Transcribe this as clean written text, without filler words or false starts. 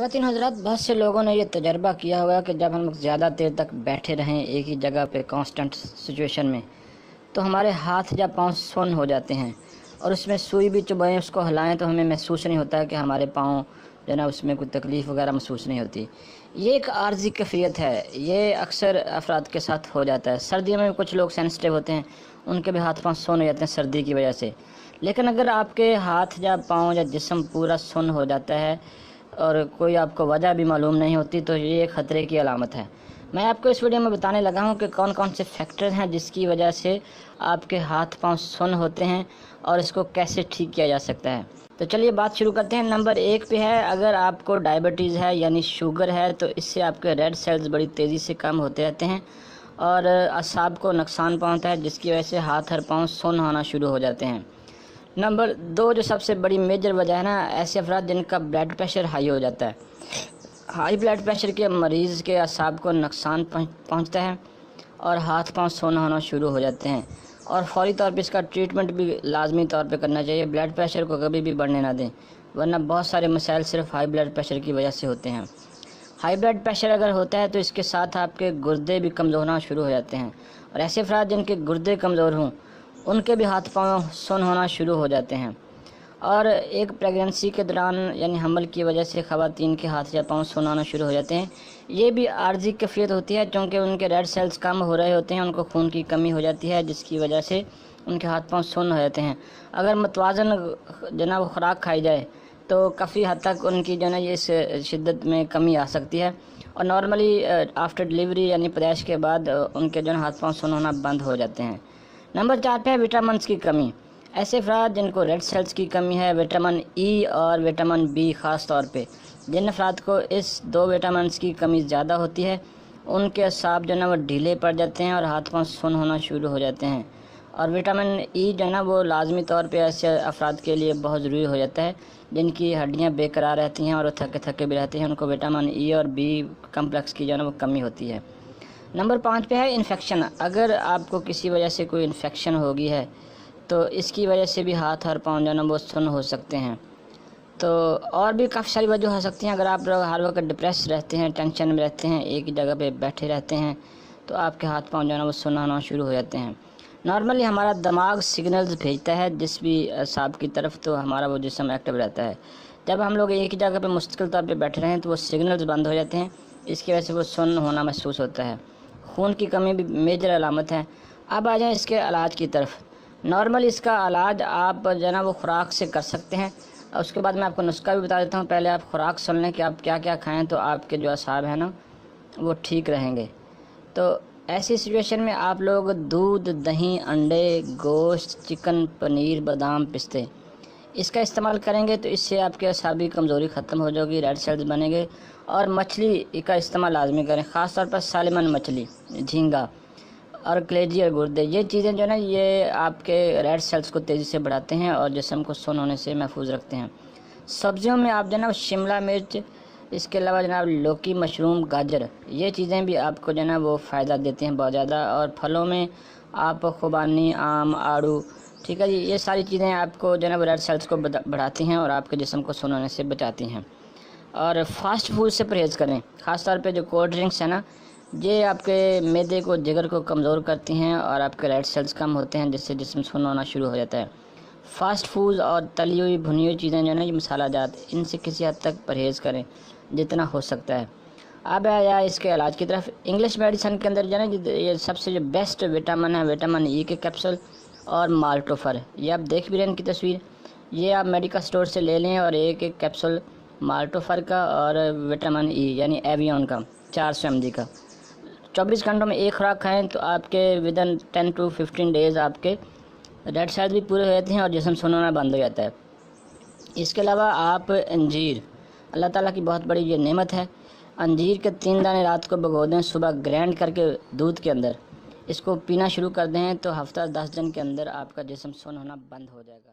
خواتین حضرات، بہت سے لوگوں نے یہ تجربہ کیا ہوگا کہ جب ہم لوگ زیادہ دیر تک بیٹھے رہیں ایک ہی جگہ پہ کانسٹنٹ سچویشن میں، تو ہمارے ہاتھ یا پاؤں سن ہو جاتے ہیں، اور اس میں سوئی بھی چبھائیں اس کو ہلائیں تو ہمیں محسوس نہیں ہوتا ہے کہ ہمارے پاؤں جو ہے نا اس میں کوئی تکلیف وغیرہ محسوس نہیں ہوتی۔ یہ ایک عارضی کیفیت ہے، یہ اکثر افراد کے ساتھ ہو جاتا ہے۔ سردیوں میں کچھ لوگ سینسٹیو ہوتے ہیں، ان کے بھی ہاتھ پاؤں سن ہو جاتے ہیں سردی کی وجہ سے۔ لیکن اگر آپ کے ہاتھ یا پاؤں یا جسم پورا سن ہو جاتا ہے اور کوئی آپ کو وجہ بھی معلوم نہیں ہوتی تو یہ ایک خطرے کی علامت ہے۔ میں آپ کو اس ویڈیو میں بتانے لگا ہوں کہ کون کون سے فیکٹر ہیں جس کی وجہ سے آپ کے ہاتھ پاؤں سن ہوتے ہیں اور اس کو کیسے ٹھیک کیا جا سکتا ہے۔ تو چلیے بات شروع کرتے ہیں۔ نمبر 1 پہ ہے، اگر آپ کو ڈائبٹیز ہے یعنی شوگر ہے تو اس سے آپ کے ریڈ سیلز بڑی تیزی سے کم ہوتے رہتے ہیں اور اعصاب کو نقصان پہنچتا ہے، جس کی وجہ سے ہاتھ اور پاؤں سن ہونا شروع ہو جاتے ہیں۔ نمبر 2 جو سب سے بڑی میجر وجہ ہے نا، ایسے افراد جن کا بلڈ پریشر ہائی ہو جاتا ہے۔ ہائی بلڈ پریشر کے مریض کے اعصاب کو نقصان پہنچتا ہے اور ہاتھ پاؤں سونا ہونا شروع ہو جاتے ہیں، اور فوری طور پہ اس کا ٹریٹمنٹ بھی لازمی طور پہ کرنا چاہیے۔ بلڈ پریشر کو کبھی بھی بڑھنے نہ دیں، ورنہ بہت سارے مسائل صرف ہائی بلڈ پریشر کی وجہ سے ہوتے ہیں۔ ہائی بلڈ پریشر اگر ہوتا ہے تو اس کے ساتھ آپ کے گردے بھی کمزور ہونا شروع ہو جاتے ہیں، اور ایسے افراد جن کے گردے کمزور ہوں ان کے بھی ہاتھ پاؤں سن ہونا شروع ہو جاتے ہیں۔ اور ایک پریگننسی کے دوران یعنی حمل کی وجہ سے خواتین کے ہاتھ یا پاؤں سن ہونا شروع ہو جاتے ہیں۔ یہ بھی عارضی کیفیت ہوتی ہے، کیونکہ ان کے ریڈ سیلز کم ہو رہے ہوتے ہیں، ان کو خون کی کمی ہو جاتی ہے، جس کی وجہ سے ان کے ہاتھ پاؤں سن ہو جاتے ہیں۔ اگر متوازن وہ خوراک کھائی جائے تو کافی حد تک ان کی اس شدت میں کمی آ سکتی ہے، اور نارملی آفٹر ڈلیوری یعنی پیدائش کے بعد ان کے ہاتھ پاؤں سن ہونا بند ہو جاتے ہیں۔ نمبر 4 پہ ہے وٹامنس کی کمی۔ ایسے افراد جن کو ریڈ سیلز کی کمی ہے، وٹامن ای اور وٹامن بی خاص طور پہ، جن افراد کو اس 2 وٹامنس کی کمی زیادہ ہوتی ہے، ان کے اعصاب وہ ڈھیلے پڑ جاتے ہیں اور ہاتھ پاؤں سن ہونا شروع ہو جاتے ہیں۔ اور وٹامن ای وہ لازمی طور پہ ایسے افراد کے لیے بہت ضروری ہو جاتا ہے جن کی ہڈیاں بے قرار رہتی ہیں اور وہ تھکے تھکے بھی رہتے ہیں، ان کو وٹامن ای اور بی کمپلیکس کی وہ کمی ہوتی ہے۔ نمبر 5 پہ ہے انفیکشن۔ اگر آپ کو کسی وجہ سے کوئی انفیکشن ہوگی ہے تو اس کی وجہ سے بھی ہاتھ اور پاؤں وہ سن ہو سکتے ہیں۔ تو اور بھی کافی ساری وجہ ہو سکتی ہیں۔ اگر آپ ہر وقت ڈپریس رہتے ہیں، ٹینشن میں رہتے ہیں، ایک ہی جگہ پہ بیٹھے رہتے ہیں تو آپ کے ہاتھ پاؤں وہ سن ہونا شروع ہو جاتے ہیں۔ نارملی ہمارا دماغ سگنلز بھیجتا ہے جس بھی اعصاب کی طرف، تو ہمارا وہ جسم ایکٹیو رہتا ہے۔ جب ہم لوگ ایک ہی جگہ پہ مستقل طور پہ بیٹھے رہیں تو وہ سگنلز بند ہو جاتے ہیں، اس کی وجہ سے وہ سن ہونا محسوس ہوتا ہے۔ خون کی کمی بھی میجر علامت ہے۔ اب آ جائیں اس کے علاج کی طرف۔ نارملی اس کا علاج آپ وہ خوراک سے کر سکتے ہیں، اور اس کے بعد میں آپ کو نسخہ بھی بتا دیتا ہوں۔ پہلے آپ خوراک سن لیں کہ آپ کیا کیا کھائیں تو آپ کے اعصاب ہیں وہ ٹھیک رہیں گے۔ تو ایسی سچویشن میں آپ لوگ دودھ، دہی، انڈے، گوشت، چکن، پنیر، بادام، پستے اس کا استعمال کریں گے تو اس سے آپ کے اعصابی کمزوری ختم ہو جائے گی، ریڈ سیلز بنیں گے۔ اور مچھلی کا استعمال لازمی کریں، خاص طور پر سالمن مچھلی، جھینگا اور کلیجی اور گردے۔ یہ چیزیں یہ آپ کے ریڈ سیلز کو تیزی سے بڑھاتے ہیں اور جسم کو سن ہونے سے محفوظ رکھتے ہیں۔ سبزیوں میں آپ شملہ مرچ، اس کے علاوہ لوکی، مشروم، گاجر، یہ چیزیں بھی آپ کو وہ فائدہ دیتے ہیں بہت زیادہ۔ اور پھلوں میں آپ خوبانی، آم، آڑو، ٹھیک ہے جی، یہ ساری چیزیں آپ کو ریڈ سیلز کو بڑھاتی ہیں اور آپ کے جسم کو سن ہونے سے بچاتی ہیں۔ اور فاسٹ فوڈ سے پرہیز کریں، خاص طور پہ جو کولڈ ڈرنکس ہیں یہ آپ کے معدے کو، جگر کو کمزور کرتی ہیں اور آپ کے ریڈ سیلز کم ہوتے ہیں، جس سے جسم سن ہونا شروع ہو جاتا ہے۔ فاسٹ فوڈ اور تلی ہوئی بھنی ہوئی چیزیں یہ مسالہ جات، ان سے کسی حد تک پرہیز کریں جتنا ہو سکتا ہے۔ اب آیا اس کے علاج کی طرف۔ انگلش میڈیسن کے اندر یہ سب سے بیسٹ وٹامن ہے وٹامن ای کے کیپسول اور مالٹوفر۔ یہ آپ دیکھ بھی رہے ہیں ان کی تصویر، یہ آپ میڈیکل سٹور سے لے لیں، اور ایک کیپسول مالٹوفر کا اور وٹامن ای یعنی ایویون کا 400 mg کا 24 گھنٹوں میں ایک خوراک کھائیں تو آپ کے ودن 10 to 15 days آپ کے ریڈ سیلز بھی پورے ہو جاتے ہیں اور جسم سن ہونا بند ہو جاتا ہے۔ اس کے علاوہ آپ انجیر، اللہ تعالیٰ کی بہت بڑی یہ نعمت ہے، انجیر کے 3 دانے رات کو بھگو دیں، صبح گرینڈ کر کے دودھ کے اندر اس کو پینا شروع کر دیں تو ہفتہ 10 دن کے اندر آپ کا جسم سن ہونا بند ہو جائے گا۔